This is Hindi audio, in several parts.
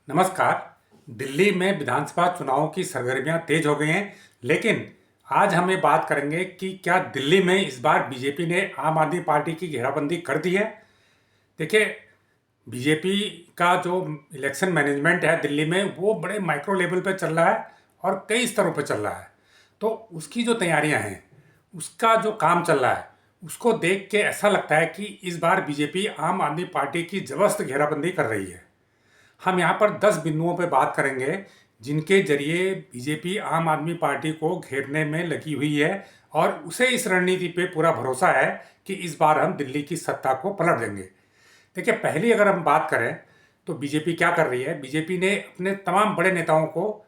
नमस्कार। दिल्ली में विधानसभा चुनाव की सरगर्मियां तेज हो गई हैं, लेकिन आज हम ये बात करेंगे कि क्या दिल्ली में इस बार बीजेपी ने आम आदमी पार्टी की घेराबंदी कर दी है। देखिए, बीजेपी का जो इलेक्शन मैनेजमेंट है दिल्ली में वो बड़े माइक्रो लेवल पे चल रहा है और कई स्तरों पे चल रहा है। तो उसकी जो तैयारियां हैं, उसका जो काम चल रहा है, उसको देख के ऐसा लगता है कि इस बार बीजेपी आम आदमी पार्टी की जबरदस्त घेराबंदी कर रही है। हम यहाँ पर 10 बिंदुओं पर बात करेंगे जिनके जरिए बीजेपी आम आदमी पार्टी को घेरने में लगी हुई है और उसे इस रणनीति पे पूरा भरोसा है कि इस बार हम दिल्ली की सत्ता को पलट देंगे। देखिए, पहली अगर हम बात करें तो बीजेपी क्या कर रही है। बीजेपी ने अपने तमाम बड़े नेताओं को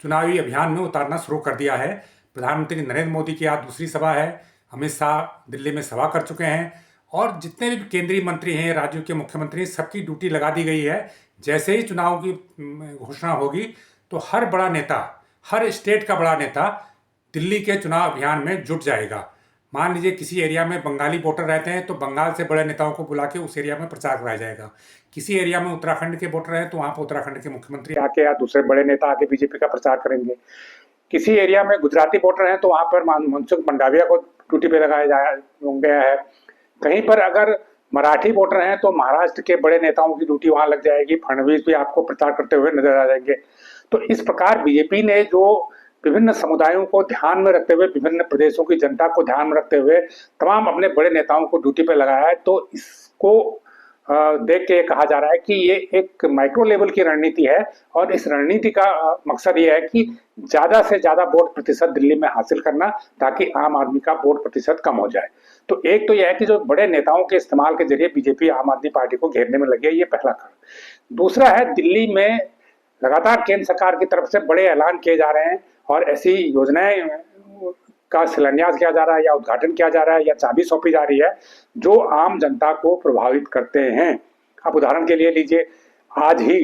चुनावी अभियान में उतारना शुरू कर दिया है। प्रधानमंत्री नरेंद्र मोदी की आज दूसरी सभा है। अमित शाह दिल्ली में सभा कर चुके हैं और जितने भी केंद्रीय मंत्री हैं, राज्यों के मुख्यमंत्री, सबकी ड्यूटी लगा दी गई है। जैसे ही चुनाव की घोषणा होगी तो हर बड़ा नेता, हर स्टेट का बड़ा नेता दिल्ली के चुनाव अभियान में जुट जाएगा। मान लीजिए किसी एरिया में बंगाली वोटर रहते हैं तो बंगाल से बड़े नेताओं को बुला के उस एरिया में प्रचार कराया जाएगा। किसी एरिया में उत्तराखंड के वोटर हैं तो वहाँ पर उत्तराखंड के मुख्यमंत्री आके या दूसरे बड़े नेता आके बीजेपी का प्रचार करेंगे। किसी एरिया में गुजराती वोटर हैं तो वहाँ पर मनसुख मंडाविया को ड्यूटी पे लगाया गया है। कहीं पर अगर मराठी वोटर हैं तो महाराष्ट्र के बड़े नेताओं की ड्यूटी वहां लग जाएगी। फडणवीस भी आपको प्रचार करते हुए नजर आ जाएंगे। तो इस प्रकार बीजेपी ने जो विभिन्न समुदायों को ध्यान में रखते हुए, विभिन्न प्रदेशों की जनता को ध्यान में रखते हुए तमाम अपने बड़े नेताओं को ड्यूटी पे लगाया है। तो इसको देख के कहा जा रहा है कि ये एक माइक्रो लेवल की रणनीति है और इस रणनीति का मकसद ये है कि ज्यादा से ज्यादा वोट प्रतिशत दिल्ली में हासिल करना, ताकि आम आदमी का वोट प्रतिशत कम हो जाए। तो एक तो यह है कि जो बड़े नेताओं के इस्तेमाल के जरिए बीजेपी आम आदमी पार्टी को घेरने में लगी है, ये पहला कारण। दूसरा है, दिल्ली में लगातार केंद्र सरकार की तरफ से बड़े ऐलान किए जा रहे हैं और ऐसी योजनाएं का शिलान्यास किया जा रहा है या उद्घाटन किया जा रहा है या चाबी सौंपी जा रही है जो आम जनता को प्रभावित करते हैं। अब उदाहरण के लिए लीजिए, आज ही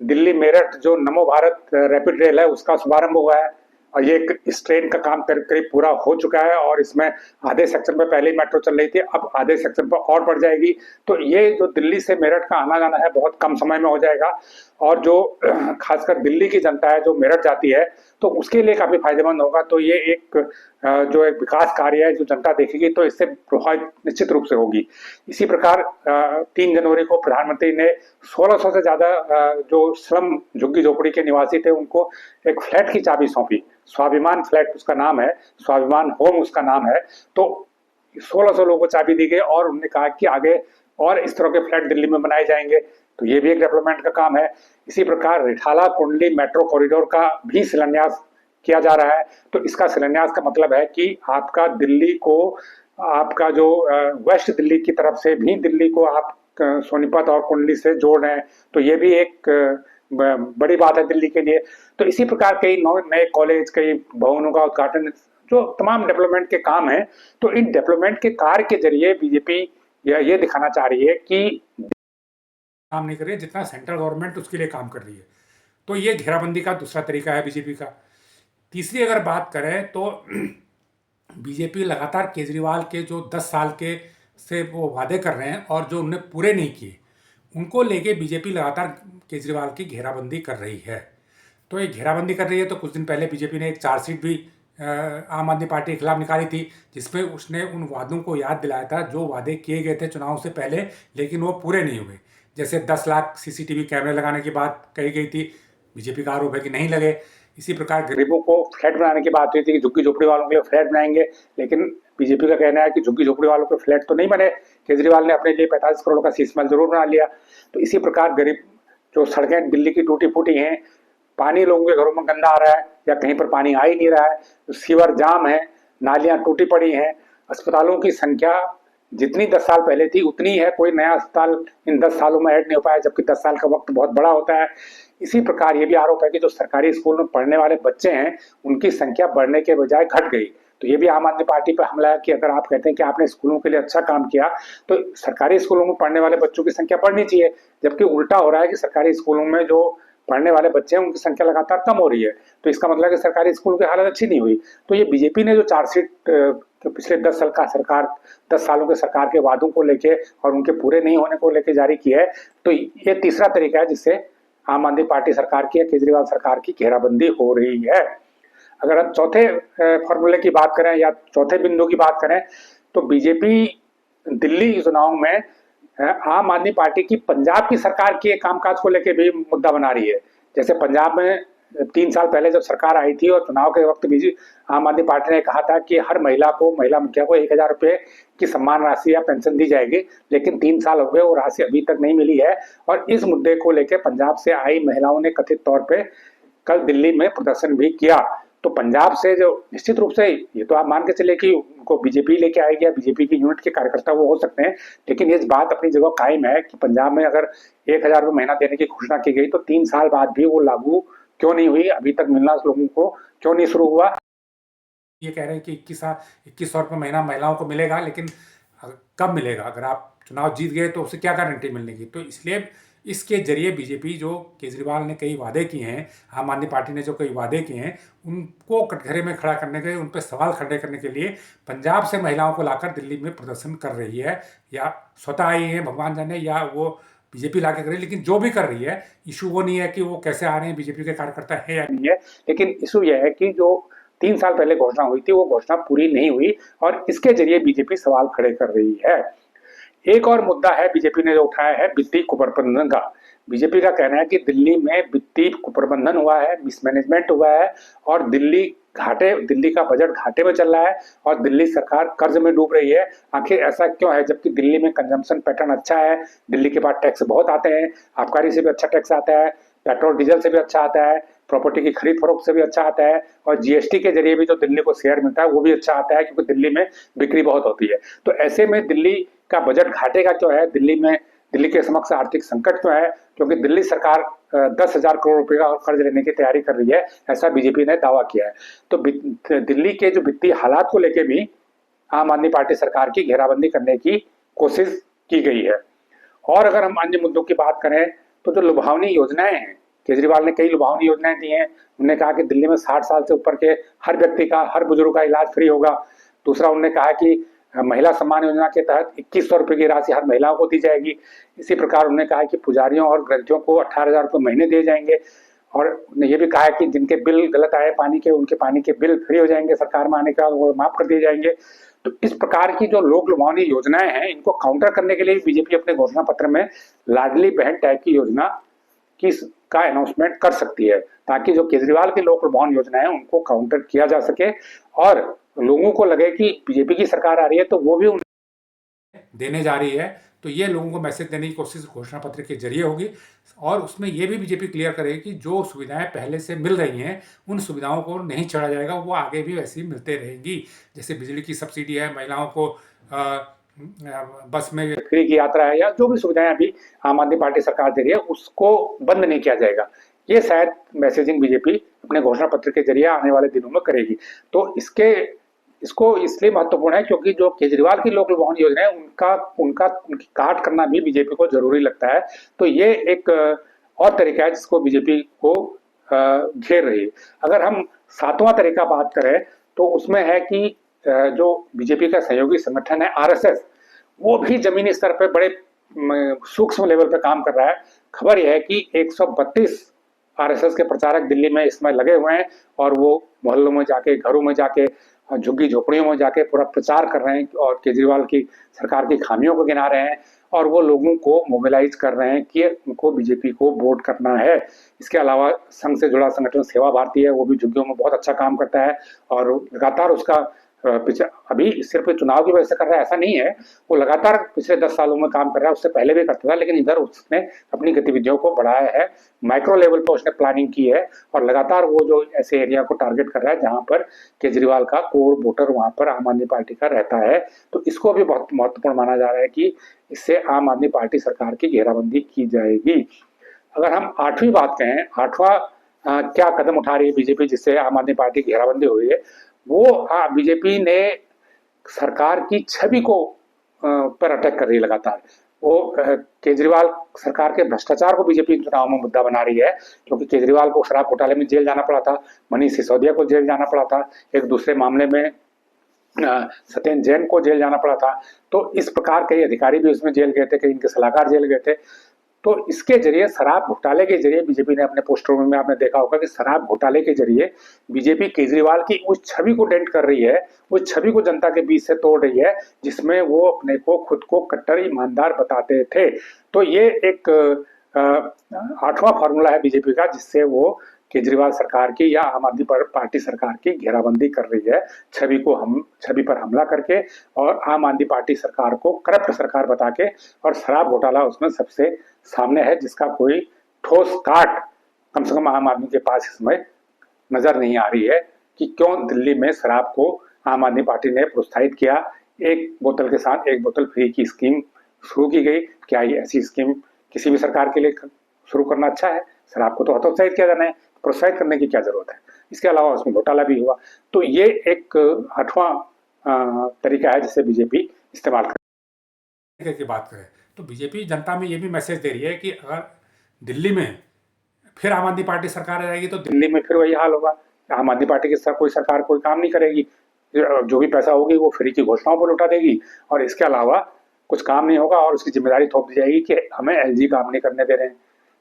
दिल्ली मेरठ जो नमो भारत रैपिड रेल है उसका शुभारंभ हुआ है और ये इस ट्रेन का काम करीब करीब पूरा हो चुका है और इसमें आधे सेक्शन पर पहले ही मेट्रो चल रही थी, अब आधे सेक्शन पर और बढ़ जाएगी। तो ये जो दिल्ली से मेरठ का आना जाना है बहुत कम समय में हो जाएगा और जो खासकर दिल्ली की जनता है जो मेरठ जाती है तो उसके लिए काफी फायदेमंद होगा। तो ये एक जो एक विकास कार्य है जो जनता देखेगी तो इससे प्रभावित निश्चित रूप से होगी। इसी प्रकार 3 जनवरी को प्रधानमंत्री ने 1600 से ज्यादा जो श्रम झुग्गी झोपड़ी के निवासी थे उनको एक फ्लैट की चाबी सौंपी। स्वाभिमान फ्लैट उसका नाम है, स्वाभिमान होम उसका नाम है। तो 1600 लोगों को चाबी दी गई और उन्होंने कहा कि आगे और इस तरह के फ्लैट दिल्ली में बनाए जाएंगे। तो ये भी एक डेवलपमेंट का काम है। इसी प्रकार रिठाला कुंडली मेट्रो कॉरिडोर का भी शिलान्यास किया जा रहा है। तो इसका शिलान्यास का मतलब है कि आपका दिल्ली को, आपका जो वेस्ट दिल्ली की तरफ से भी दिल्ली को आप सोनीपत और कुंडली से जोड़ रहे हैं। तो ये भी एक बड़ी बात है दिल्ली के लिए। तो इसी प्रकार कई नए कॉलेज, कई भवनों का उद्घाटन, जो तमाम डेवलपमेंट के काम हैं। तो इन डेवलपमेंट के कार्य के जरिए बीजेपी ये दिखाना चाह रही है कि काम नहीं कर रही है जितना सेंट्रल गवर्नमेंट उसके लिए काम कर रही है। तो ये घेराबंदी का दूसरा तरीका है बीजेपी का। तीसरी अगर बात करें तो बीजेपी लगातार केजरीवाल के जो 10 साल के से वो वादे कर रहे हैं और जो उन्होंने पूरे नहीं किए उनको लेके बीजेपी लगातार केजरीवाल की घेराबंदी कर रही है। तो ये घेराबंदी कर रही है तो कुछ दिन पहले बीजेपी ने एक चार्जशीट भी आम आदमी पार्टी के खिलाफ निकाली थी, जिसमें उसने उन वादों को याद दिलाया था जो वादे किए गए थे चुनाव से पहले लेकिन वो पूरे नहीं हुए। जैसे 10 लाख सीसीटीवी कैमरे लगाने की बात कही गई थी, बीजेपी का आरोप है कि नहीं लगे। इसी प्रकार गरीबों को फ्लैट बनाने की बात हुई थी कि झुग्गी झोपड़ी वालों के लिए फ्लैट बनाएंगे, लेकिन बीजेपी का कहना है कि झुग्गी झोपड़ी वालों के फ्लैट तो नहीं बने। केजरीवाल ने अपने लिए 45 करोड़ का शीश महल जरूर बना लिया। तो इसी प्रकार गरीब जो सड़कें दिल्ली की टूटी फूटी हैं, पानी लोगों के घरों में गंदा आ रहा है या कहीं पर पानी आ ही नहीं रहा है, तो सीवर जाम है, नालियां टूटी पड़ी हैं, अस्पतालों की संख्या जितनी 10 साल पहले थी उतनी है, कोई नया अस्पताल इन 10 सालों में ऐड नहीं हो पाया, जबकि 10 साल का वक्त बहुत बड़ा होता है। इसी प्रकार ये भी आरोप है कि जो सरकारी स्कूल में पढ़ने वाले बच्चे हैं उनकी संख्या बढ़ने के बजाय घट गई। तो ये भी आम आदमी पार्टी पर हमला है कि अगर आप कहते हैं कि आपने स्कूलों के लिए अच्छा काम किया तो सरकारी स्कूलों में पढ़ने वाले बच्चों की संख्या बढ़नी चाहिए, जबकि उल्टा हो रहा है कि सरकारी स्कूलों में जो पढ़ने वाले बच्चे हैं उनकी संख्या लगातार कम हो रही है। तो इसका मतलब है कि सरकारी स्कूल की हालत अच्छी नहीं हुई। तो ये बीजेपी ने जो चार्जशीट पिछले 10 सालों के सरकार के वादों को लेके और उनके पूरे नहीं होने को लेके जारी की है, तो ये तीसरा तरीका है जिससे आम आदमी पार्टी सरकार की या केजरीवाल सरकार की घेराबंदी हो रही है। अगर हम चौथे फॉर्मूले की बात करें या चौथे बिंदु की बात करें, तो बीजेपी दिल्ली चुनाव में आम आदमी पार्टी की पंजाब की सरकार के कामकाज को लेकर भी मुद्दा बना रही है। जैसे पंजाब में 3 साल पहले जब सरकार आई थी और चुनाव के वक्त भी आम आदमी पार्टी ने कहा था कि हर महिला को, महिला मुखिया को 1,000 रुपए की सम्मान राशि या पेंशन दी जाएगी, लेकिन 3 साल हो गए, वो राशि अभी तक नहीं मिली है। और इस मुद्दे को लेकर पंजाब से आई महिलाओं ने कथित तौर पे कल दिल्ली में प्रदर्शन भी किया। तो पंजाब से जो निश्चित रूप से, ये तो आप मान के चले कि उनको बीजेपी लेके आएगी या बीजेपी की यूनिट के कार्यकर्ता वो हो सकते हैं, लेकिन इस बात अपनी जगह कायम है कि पंजाब में अगर 1,000 रुपये महीना देने की घोषणा की गई तो 3 साल बाद भी वो लागू क्यों नहीं हुई, अभी तक मिलना लोगों को क्यों नहीं शुरू हुआ। ये कह रहे हैं कि 2100 रुपये महीना महिलाओं को मिलेगा, लेकिन कब मिलेगा? अगर आप चुनाव जीत गए तो उससे क्या गारंटी मिलने की? तो इसलिए इसके जरिए बीजेपी, जो केजरीवाल ने कई वादे किए हैं, आम आदमी पार्टी ने जो कई वादे किए हैं, उनको कटघरे में खड़ा करने के, उन पर सवाल खड़े करने के लिए पंजाब से महिलाओं को लाकर दिल्ली में प्रदर्शन कर रही है। या स्वतः आई है भगवान जाने, या वो बीजेपी ला के कर रही है, लेकिन जो भी कर रही है, इशू वो नहीं है कि वो कैसे आ रहे हैं, बीजेपी के कार्यकर्ता है या नहीं है, लेकिन इशू यह है कि जो 3 साल पहले घोषणा हुई थी वो घोषणा पूरी नहीं हुई और इसके जरिए बीजेपी सवाल खड़े कर रही है। एक और मुद्दा है बीजेपी ने जो उठाया है, वित्तीय कुप्रबंधन का। बीजेपी का कहना है कि दिल्ली में वित्तीय कुप्रबंधन हुआ है, मिसमैनेजमेंट हुआ है और दिल्ली का बजट घाटे में चल रहा है और दिल्ली सरकार कर्ज में डूब रही है। आखिर ऐसा क्यों है, जबकि दिल्ली में कंजम्पशन पैटर्न अच्छा है, दिल्ली के पास टैक्स बहुत आते हैं, आबकारी से भी अच्छा टैक्स आता है, पेट्रोल डीजल से भी अच्छा आता है, प्रॉपर्टी की खरीद फरोख्त से भी अच्छा आता है और जीएसटी के जरिए भी जो दिल्ली को शेयर मिलता है वो भी अच्छा आता है, क्योंकि दिल्ली में बिक्री बहुत होती है। तो ऐसे में दिल्ली का बजट घाटे का क्यों है, दिल्ली के समक्ष आर्थिक संकट क्यों है? क्योंकि दिल्ली सरकार 10,000 करोड़ रुपए का कर्ज लेने की तैयारी कर रही है, ऐसा बीजेपी ने दावा किया है। तो दिल्ली के जो वित्तीय हालात को लेकर भी आम आदमी पार्टी सरकार की घेराबंदी करने की कोशिश की गई है। और अगर हम अन्य मुद्दों की बात करें, तो जो लुभावनी योजनाएं हैं, केजरीवाल ने कई लुभावनी योजनाएं दी हैं। उन्होंने कहा कि दिल्ली में 60 साल से ऊपर के हर व्यक्ति का, हर बुजुर्ग का इलाज फ्री होगा। दूसरा, उन्होंने कहा कि महिला सम्मान योजना के तहत 2100 रुपए की राशि हर महिलाओं को दी जाएगी। इसी प्रकार उन्होंने कहा कि पुजारियों और ग्रंथियों को 18,000 रुपये महीने दिए जाएंगे और उन्होंने ये भी कहा है कि जिनके बिल गलत आए पानी के, उनके पानी के बिल फ्री हो जाएंगे, सरकार में आने के बाद वो माफ कर दिए जाएंगे। तो इस प्रकार की जो लोक लुभावनी योजनाएं हैं, इनको काउंटर करने के लिए बीजेपी अपने घोषणा पत्र में लाडली बहन टाइप की योजना का अनाउंसमेंट कर सकती है, ताकि जो केजरीवाल की लोक लुभावनी योजना है उनको काउंटर किया जा सके और लोगों को लगे कि बीजेपी की सरकार आ रही है तो वो भी देने जा रही है। तो ये लोगों को मैसेज देने की कोशिश घोषणा पत्र के जरिए होगी और उसमें ये भी बीजेपी क्लियर करेगी कि जो सुविधाएं पहले से मिल रही हैं उन सुविधाओं को नहीं चढ़ा जाएगा, वो आगे भी वैसी मिलते रहेंगी। जैसे बिजली की सब्सिडी है, महिलाओं को बस में फ्री की यात्रा है, या जो भी सुविधाएं अभी आम आदमी पार्टी सरकार दे रही है उसको बंद नहीं किया जाएगा। ये शायद मैसेजिंग बीजेपी अपने घोषणा पत्र के जरिए आने वाले दिनों में करेगी। तो इसको इसलिए महत्वपूर्ण है क्योंकि जो केजरीवाल की लोक लुभावनी योजना है उनकी काट करना भी बीजेपी को जरूरी लगता है। तो ये एक और तरीका है जिसको बीजेपी को घेर रही है। अगर हम 7वां तरीका बात करें तो उसमें है कि जो बीजेपी का सहयोगी संगठन है आरएसएस, वो भी जमीनी स्तर पर बड़े सूक्ष्म लेवल पे काम कर रहा है। खबर यह है कि 132 आरएसएस के प्रचारक दिल्ली में इसमें लगे हुए हैं और वो मोहल्लों में जाके, घरों में जाके, झुग्गी झोपड़ियों में जाके पूरा प्रचार कर रहे हैं और केजरीवाल की सरकार की खामियों को गिना रहे हैं और वो लोगों को मोबिलाइज कर रहे हैं कि उनको बीजेपी को वोट करना है। इसके अलावा संघ से जुड़ा संगठन सेवा भारती है, वो भी झुग्गियों में बहुत अच्छा काम करता है और लगातार उसका अभी सिर्फ चुनाव की वजह से कर रहा है ऐसा नहीं है, वो लगातार पिछले 10 सालों में काम कर रहा है। उससे पहले भी करता था, लेकिन इधर उसने अपनी गतिविधियों को बढ़ाया है, माइक्रो लेवल पर उसने प्लानिंग की है और लगातार वो जो ऐसे एरिया को टारगेट कर रहा है जहां पर केजरीवाल का कोर वोटर वहां पर आम आदमी पार्टी का रहता है। तो इसको भी बहुत महत्वपूर्ण माना जा रहा है कि इससे आम आदमी पार्टी सरकार की घेराबंदी की जाएगी। अगर हम 8वीं बात कहें, 8वां क्या कदम उठा रही है बीजेपी जिससे आम आदमी पार्टी की घेराबंदी हुई है, वो बीजेपी ने सरकार की छवि को पर अटैक कर रही है लगातार। वो केजरीवाल सरकार के भ्रष्टाचार को बीजेपी चुनाव में मुद्दा बना रही है, क्योंकि केजरीवाल को शराब घोटाले में जेल जाना पड़ा था, मनीष सिसोदिया को जेल जाना पड़ा था, एक दूसरे मामले में सत्येंद्र जैन को जेल जाना पड़ा था। तो इस प्रकार कई अधिकारी भी उसमें जेल गए थे, कई इनके सलाहकार जेल गए थे। तो इसके जरिए शराब घोटाले के जरिए बीजेपी ने अपने पोस्टरों में आपने देखा होगा कि शराब घोटाले के जरिए बीजेपी केजरीवाल की उस छवि को डेंट कर रही है, उस छवि को जनता के बीच से तोड़ रही है जिसमें वो अपने को खुद को कट्टर ईमानदार बताते थे। तो ये एक 8वां फॉर्मूला है बीजेपी का जिससे वो केजरीवाल सरकार की या आम आदमी पार्टी सरकार की घेराबंदी कर रही है, छवि पर हमला करके और आम आदमी पार्टी सरकार को करप्ट सरकार बता के। और शराब घोटाला उसमें सबसे सामने है जिसका कोई ठोस काट कम से कम आम आदमी के पास इस समय नजर नहीं आ रही है कि क्यों दिल्ली में शराब को आम आदमी पार्टी ने प्रोत्साहित किया। एक बोतल के साथ एक बोतल फ्री की स्कीम शुरू की गई। क्या ये ऐसी स्कीम किसी भी सरकार के लिए शुरू करना अच्छा है? शराब को तो हतोत्साहित किया जाना है, प्रोत्साहित करने की क्या जरूरत है? इसके अलावा उसमें घोटाला भी हुआ। तो ये एक 8वां तरीका है जिसे बीजेपी इस्तेमाल कर की बात करें तो बीजेपी जनता में ये भी मैसेज दे रही है कि अगर दिल्ली में फिर आम आदमी पार्टी सरकार आ जाएगी तो दिल्ली में फिर वही हाल होगा। आम आदमी पार्टी की कोई सरकार कोई काम नहीं करेगी, जो भी पैसा होगी वो फ्री की घोषणाओं पर लौटा देगी और इसके अलावा कुछ काम नहीं होगा और उसकी जिम्मेदारी थोप दी जाएगी कि हमें एलजी काम नहीं करने दे रहे हैं,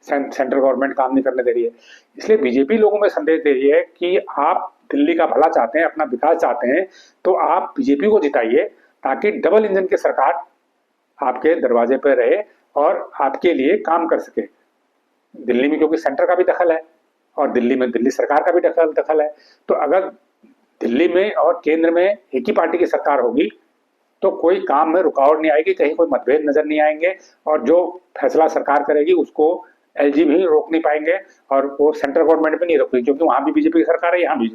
सेंट्रल गवर्नमेंट काम नहीं करने दे रही है। इसलिए बीजेपी लोगों में संदेश दे रही है कि आप दिल्ली का भला चाहते हैं, अपना विकास चाहते हैं तो आप बीजेपी को जिताइए ताकि डबल इंजन की सरकार आपके दरवाजे पर रहे और आपके लिए काम कर सके। दिल्ली में क्योंकि सेंटर का भी दखल है और दिल्ली में दिल्ली सरकार का भी दखल है, तो अगर दिल्ली में और केंद्र में एक ही पार्टी की सरकार होगी तो कोई काम में रुकावट नहीं आएगी, कहीं कोई मतभेद नजर नहीं आएंगे और जो फैसला सरकार करेगी उसको एलजी भी रोक नहीं पाएंगे और वो सेंट्रल गवर्नमेंट भी नहीं रोकेगी क्योंकि वहां भी बीजेपी की सरकार है, यहाँ भी।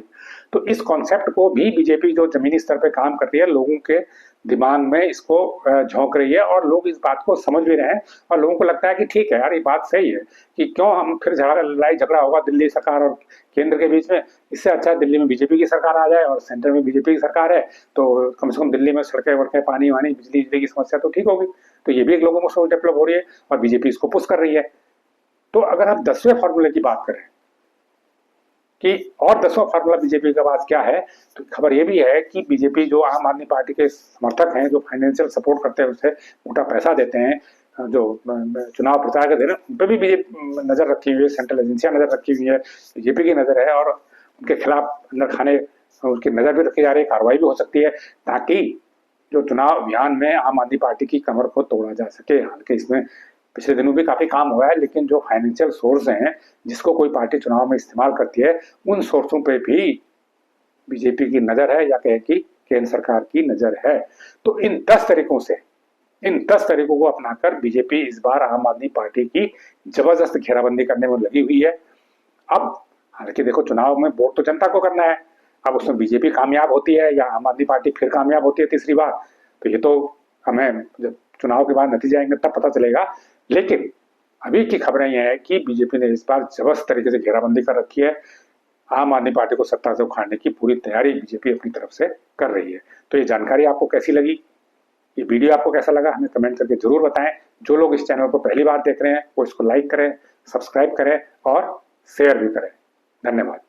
तो इस कॉन्सेप्ट को भी बीजेपी जो जमीनी स्तर पे काम करती है लोगों के दिमाग में इसको झोंक रही है और लोग इस बात को समझ भी रहे हैं और लोगों को लगता है कि ठीक है यार ये बात सही है कि क्यों हम फिर लड़ाई झगड़ा होगा दिल्ली सरकार और केंद्र के बीच में, इससे अच्छा दिल्ली में बीजेपी की सरकार आ जाए और सेंटर में बीजेपी की सरकार है तो कम से कम दिल्ली में सड़कें वड़कें पानी वानी बिजली की समस्या तो ठीक होगी। तो ये भी एक लोगों में सोच डेवलप हो रही है और बीजेपी इसको पुश कर रही है। तो अगर हम 10वें फार्मूले की बात करें कि और 10वां फार्मूला बीजेपी के पास क्या है तो खबर ये भी है कि बीजेपी जो आम आदमी पार्टी के समर्थक हैं जो फाइनेंशियल सपोर्ट करते हैं उसे मोटा पैसा देते हैं, जो चुनाव प्रचार के दिन उन पर भी बीजेपी नजर रखी हुई है, सेंट्रल एजेंसियां नजर रखी हुई है, बीजेपी की नजर है और उनके खिलाफ अंदर खाने उसकी नजर भी रखी जा रही है, कार्रवाई भी हो सकती है ताकि जो चुनाव अभियान में आम आदमी पार्टी की कमर को तोड़ा जा सके। हालांकि इसमें पिछले दिनों भी काफी काम हुआ है लेकिन जो फाइनेंशियल सोर्स हैं जिसको कोई पार्टी चुनाव में इस्तेमाल करती है उन सोर्सों पे भी बीजेपी की नजर है या कहे कि केंद्र सरकार की नजर है। तो इन 10 तरीकों को अपनाकर बीजेपी इस बार आम आदमी पार्टी की जबरदस्त घेराबंदी करने में लगी हुई है। अब हालांकि देखो चुनाव में वोट तो जनता को करना है, अब उसमें बीजेपी कामयाब होती है या आम आदमी पार्टी फिर कामयाब होती है तीसरी बार तो ये तो हमें जब चुनाव के बाद नतीजे आएंगे तब पता चलेगा। लेकिन अभी की खबरें यह है कि बीजेपी ने इस बार जबरदस्त तरीके से घेराबंदी कर रखी है, आम आदमी पार्टी को सत्ता से उखाड़ने की पूरी तैयारी बीजेपी अपनी तरफ से कर रही है। तो ये जानकारी आपको कैसी लगी, ये वीडियो आपको कैसा लगा हमें कमेंट करके जरूर बताएं। जो लोग इस चैनल को पहली बार देख रहे हैं वो इसको लाइक करें, सब्सक्राइब करें और शेयर भी करें। धन्यवाद।